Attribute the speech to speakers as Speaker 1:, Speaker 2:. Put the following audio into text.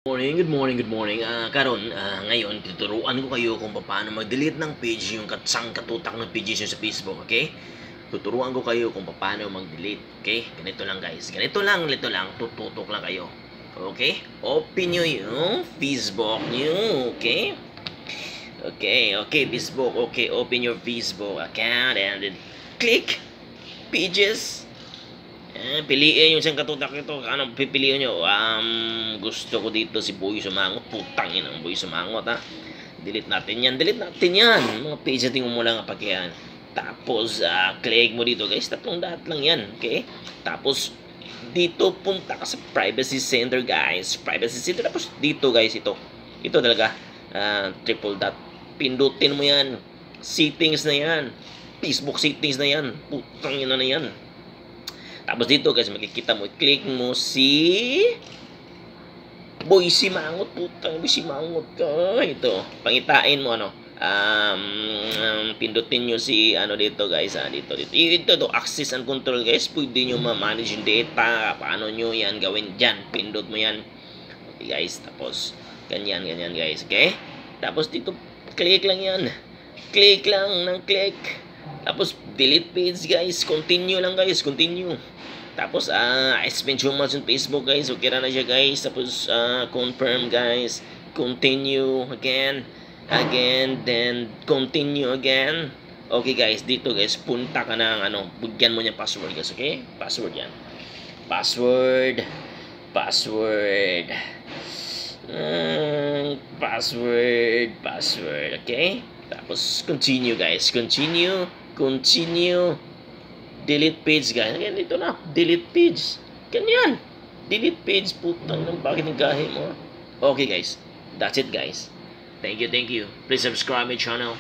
Speaker 1: Good morning. Ngayon tuturuan ko kayo kung paano mag-delete ng page yung katsang katutak ng pages nyo sa Facebook, okay? Tuturuan ko kayo kung paano mag-delete, okay? Ganito lang guys. Ganito lang, tututok lang kayo. Okay? Open nyo yung Facebook nyo, okay? Okay, Facebook. Okay, open your Facebook account and then click pages. Piliin yung isang katutak nito. Ano pipiliin nyo? Gusto ko dito si Boy Sumangot. Putang ina ang Boy Sumangot, ha. Delete natin yan. Mga page natin mo lang kapag yan. Tapos, click mo dito, guys. Tatlong dot lang yan, okay? Tapos, dito punta ka sa privacy center, guys. Privacy center. Tapos, dito, guys, ito. Ito talaga. Triple dot. Pindutin mo yan. Settings na yan. Facebook settings na yan. Putang ina na yan. Tapos dito guys, makikita mo, click mo si Boy Sumangot. Putang Boy Sumangot ka. Ito, pangitain mo pindutin nyo si dito guys, Ito access and control guys. Pwede nyo ma-manage yung data. Paano nyo yan gawin dyan? Pindot mo yan. Okay guys, tapos ganyan guys, okay? Tapos dito, click lang yan. Click lang ng click. Tapos delete page guys. Continue lang guys, continue. Tapos I spent so much on Facebook guys. Okay na siya guys. Tapos confirm guys. Continue again, then continue again. Okay guys, dito guys, punta ka ng bigyan mo niya password guys, okay? Password yan. Password. Okay? Tapos continue guys. Continue. Delete page guys. Again, dito na. Delete page. Ganyan. Delete page. Putang ng bakit ng gahe mo. Okay guys. That's it guys. Thank you. Please subscribe my channel.